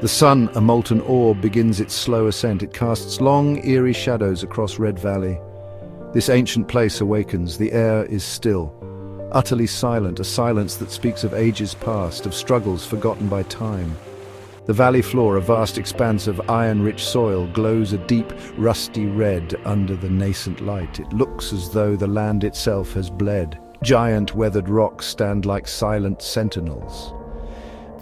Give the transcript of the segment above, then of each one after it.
The sun, a molten orb, begins its slow ascent. It casts long, eerie shadows across Red Valley. This ancient place awakens. The air is still, utterly silent, a silence that speaks of ages past, of struggles forgotten by time. The valley floor, a vast expanse of iron-rich soil, glows a deep, rusty red under the nascent light. It looks as though the land itself has bled. Giant weathered rocks stand like silent sentinels.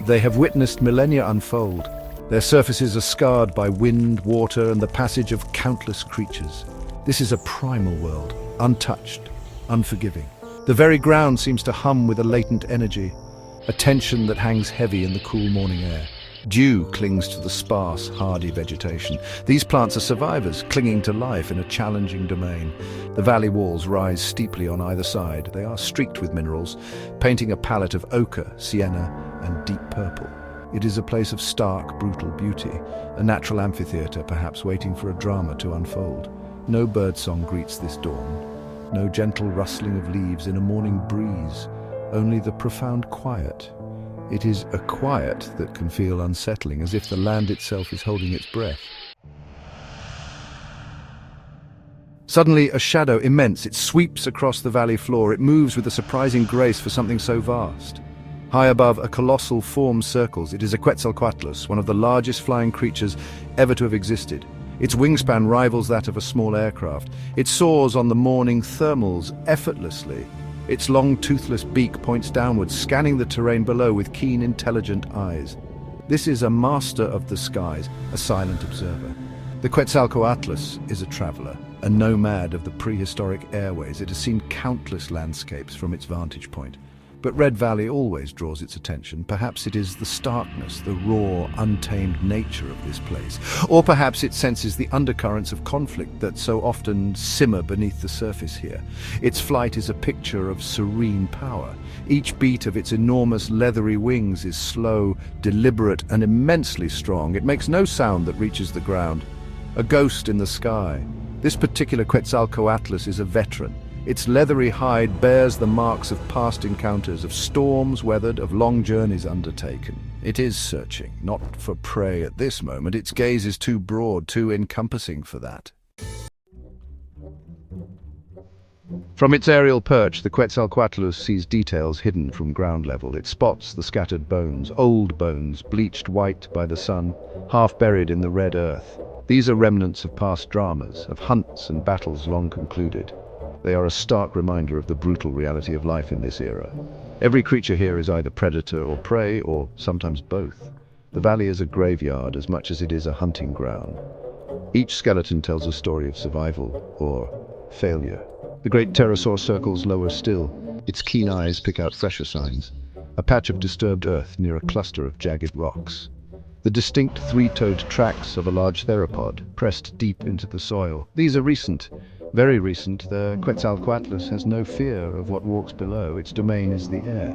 They have witnessed millennia unfold. Their surfaces are scarred by wind, water, and the passage of countless creatures. This is a primal world, untouched, unforgiving. The very ground seems to hum with a latent energy, a tension that hangs heavy in the cool morning air. Dew clings to the sparse, hardy vegetation. These plants are survivors, clinging to life in a challenging domain. The valley walls rise steeply on either side. They are streaked with minerals, painting a palette of ochre, sienna, and deep purple. It is a place of stark, brutal beauty, a natural amphitheater, perhaps waiting for a drama to unfold. No birdsong greets this dawn, no gentle rustling of leaves in a morning breeze, only the profound quiet. It is a quiet that can feel unsettling, as if the land itself is holding its breath. Suddenly, a shadow immense, it sweeps across the valley floor. It moves with a surprising grace for something so vast. High above, a colossal form circles. It is a Quetzalcoatlus, one of the largest flying creatures ever to have existed. Its wingspan rivals that of a small aircraft. It soars on the morning thermals effortlessly. Its long, toothless beak points downwards, scanning the terrain below with keen, intelligent eyes. This is a master of the skies, a silent observer. The Quetzalcoatlus is a traveler, a nomad of the prehistoric airways. It has seen countless landscapes from its vantage point. But Red Valley always draws its attention. Perhaps it is the starkness, the raw, untamed nature of this place. Or perhaps it senses the undercurrents of conflict that so often simmer beneath the surface here. Its flight is a picture of serene power. Each beat of its enormous leathery wings is slow, deliberate, and immensely strong. It makes no sound that reaches the ground. A ghost in the sky. This particular Quetzalcoatlus is a veteran. Its leathery hide bears the marks of past encounters, of storms weathered, of long journeys undertaken. It is searching, not for prey at this moment. Its gaze is too broad, too encompassing for that. From its aerial perch, the Quetzalcoatlus sees details hidden from ground level. It spots the scattered bones, old bones, bleached white by the sun, half buried in the red earth. These are remnants of past dramas, of hunts and battles long concluded. They are a stark reminder of the brutal reality of life in this era. Every creature here is either predator or prey, or sometimes both. The valley is a graveyard as much as it is a hunting ground. Each skeleton tells a story of survival or failure. The great pterosaur circles lower still. Its keen eyes pick out fresher signs. A patch of disturbed earth near a cluster of jagged rocks. The distinct three-toed tracks of a large theropod pressed deep into the soil. These are recent. Very recent. The Quetzalcoatlus has no fear of what walks below. Its domain is the air.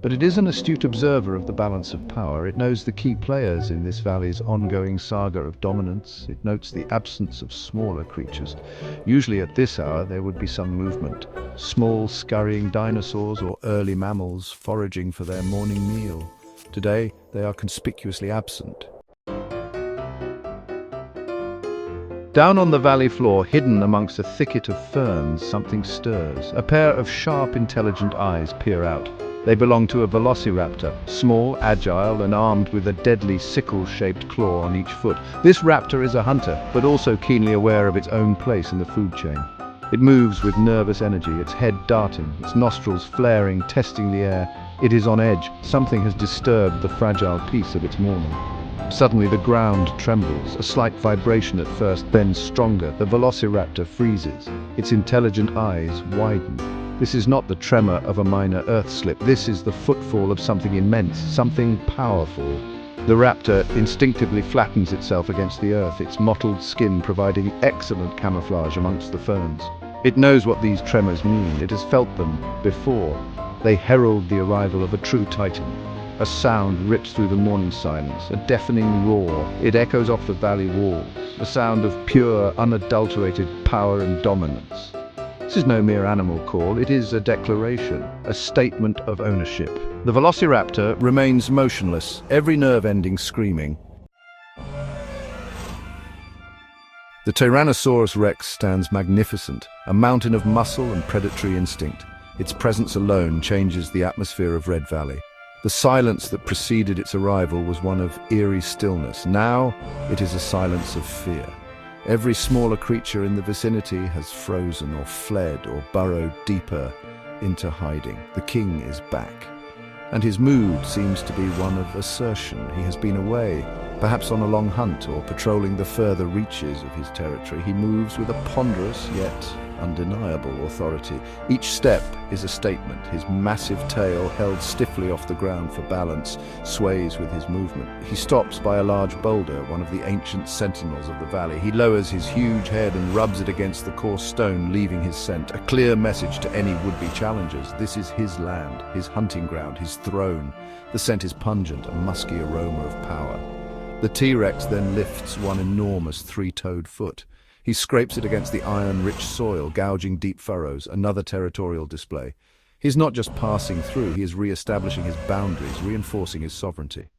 But it is an astute observer of the balance of power. It knows the key players in this valley's ongoing saga of dominance. It notes the absence of smaller creatures. Usually at this hour there would be some movement. Small, scurrying dinosaurs or early mammals foraging for their morning meal. Today they are conspicuously absent. Down on the valley floor, hidden amongst a thicket of ferns, something stirs. A pair of sharp, intelligent eyes peer out. They belong to a velociraptor, small, agile, and armed with a deadly sickle-shaped claw on each foot. This raptor is a hunter, but also keenly aware of its own place in the food chain. It moves with nervous energy, its head darting, its nostrils flaring, testing the air. It is on edge. Something has disturbed the fragile peace of its morning. Suddenly the ground trembles, a slight vibration at first, then stronger. The velociraptor freezes. Its intelligent eyes widen. This is not the tremor of a minor earth slip. This is the footfall of something immense, something powerful. The raptor instinctively flattens itself against the earth, its mottled skin providing excellent camouflage amongst the ferns. It knows what these tremors mean. It has felt them before. They herald the arrival of a true titan. A sound rips through the morning silence, a deafening roar. It echoes off the valley walls, a sound of pure, unadulterated power and dominance. This is no mere animal call, it is a declaration, a statement of ownership. The velociraptor remains motionless, every nerve ending screaming. The Tyrannosaurus Rex stands magnificent, a mountain of muscle and predatory instinct. Its presence alone changes the atmosphere of Red Valley. The silence that preceded its arrival was one of eerie stillness. Now it is a silence of fear. Every smaller creature in the vicinity has frozen or fled or burrowed deeper into hiding. The king is back, and his mood seems to be one of assertion. He has been away, perhaps on a long hunt or patrolling the further reaches of his territory. He moves with a ponderous yet undeniable authority. Each step is a statement. His massive tail, held stiffly off the ground for balance, sways with his movement. He stops by a large boulder, one of the ancient sentinels of the valley. He lowers his huge head and rubs it against the coarse stone, leaving his scent. A clear message to any would-be challengers. This is his land, his hunting ground, his throne. The scent is pungent, a musky aroma of power. The T-Rex then lifts one enormous three-toed foot. He scrapes it against the iron-rich soil, gouging deep furrows, another territorial display. He's not just passing through, he is re-establishing his boundaries, reinforcing his sovereignty.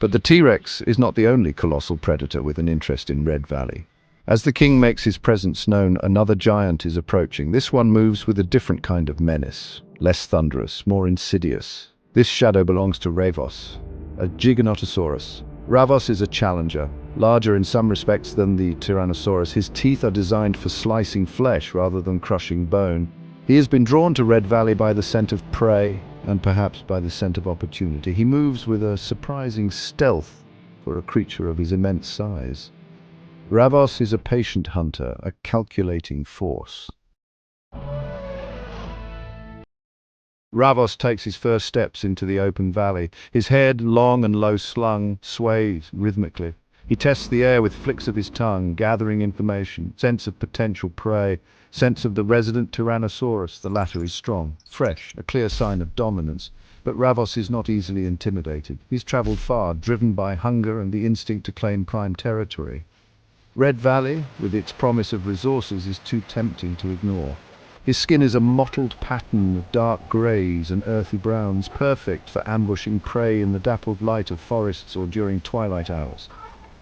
But the T-Rex is not the only colossal predator with an interest in Red Valley. As the king makes his presence known, another giant is approaching. This one moves with a different kind of menace, less thunderous, more insidious. This shadow belongs to Ravos, a Giganotosaurus. Ravos is a challenger, larger in some respects than the Tyrannosaurus. His teeth are designed for slicing flesh rather than crushing bone. He has been drawn to Red Valley by the scent of prey, and perhaps by the scent of opportunity. He moves with a surprising stealth for a creature of his immense size. Ravos is a patient hunter, a calculating force. Ravos takes his first steps into the open valley. His head, long and low-slung, sways rhythmically. He tests the air with flicks of his tongue, gathering information, sense of potential prey, sense of the resident Tyrannosaurus. The latter is strong, fresh, a clear sign of dominance. But Ravos is not easily intimidated. He's traveled far, driven by hunger and the instinct to claim prime territory. Red Valley, with its promise of resources, is too tempting to ignore. His skin is a mottled pattern of dark greys and earthy browns, perfect for ambushing prey in the dappled light of forests or during twilight hours.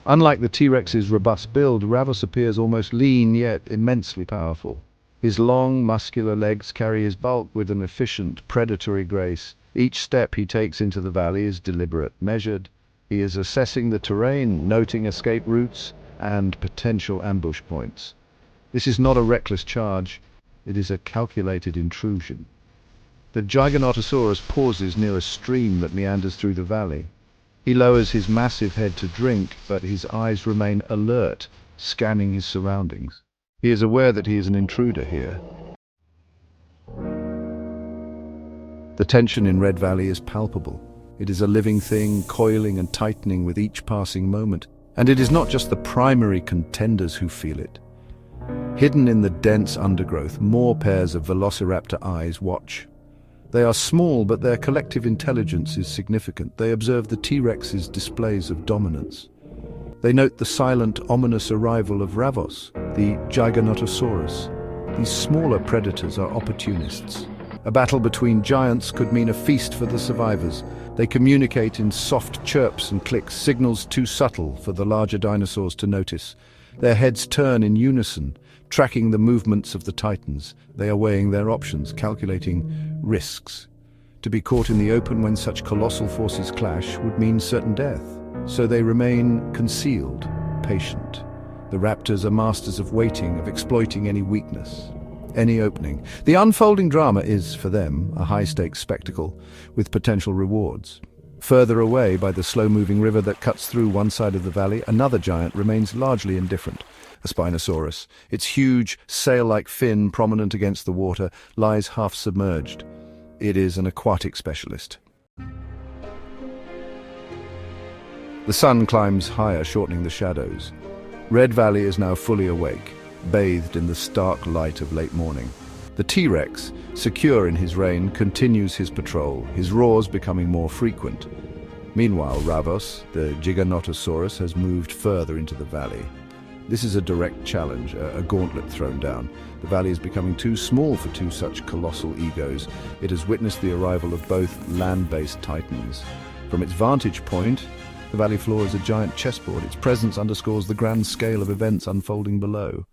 Unlike the T-Rex's robust build, Ravos appears almost lean yet immensely powerful. His long, muscular legs carry his bulk with an efficient, predatory grace. Each step he takes into the valley is deliberate, measured. He is assessing the terrain, noting escape routes and potential ambush points. This is not a reckless charge. It is a calculated intrusion. The Giganotosaurus pauses near a stream that meanders through the valley. He lowers his massive head to drink, but his eyes remain alert, scanning his surroundings. He is aware that he is an intruder here. The tension in Red Valley is palpable. It is a living thing, coiling and tightening with each passing moment. And it is not just the primary contenders who feel it. Hidden in the dense undergrowth, more pairs of velociraptor eyes watch. They are small, but their collective intelligence is significant. They observe the T-Rex's displays of dominance. They note the silent, ominous arrival of Ravos, the Giganotosaurus. These smaller predators are opportunists. A battle between giants could mean a feast for the survivors. They communicate in soft chirps and clicks, signals too subtle for the larger dinosaurs to notice. Their heads turn in unison, tracking the movements of the titans. They are weighing their options, calculating risks. To be caught in the open when such colossal forces clash would mean certain death. So they remain concealed, patient. The raptors are masters of waiting, of exploiting any weakness, any opening. The unfolding drama is, for them, a high-stakes spectacle with potential rewards. Further away, by the slow-moving river that cuts through one side of the valley, another giant remains largely indifferent. A Spinosaurus, its huge, sail-like fin prominent against the water, lies half-submerged. It is an aquatic specialist. The sun climbs higher, shortening the shadows. Red Valley is now fully awake, bathed in the stark light of late morning. The T-Rex, secure in his reign, continues his patrol, his roars becoming more frequent. Meanwhile, Ravos, the Giganotosaurus, has moved further into the valley. This is a direct challenge, a gauntlet thrown down. The valley is becoming too small for two such colossal egos. It has witnessed the arrival of both land-based titans. From its vantage point, the valley floor is a giant chessboard. Its presence underscores the grand scale of events unfolding below.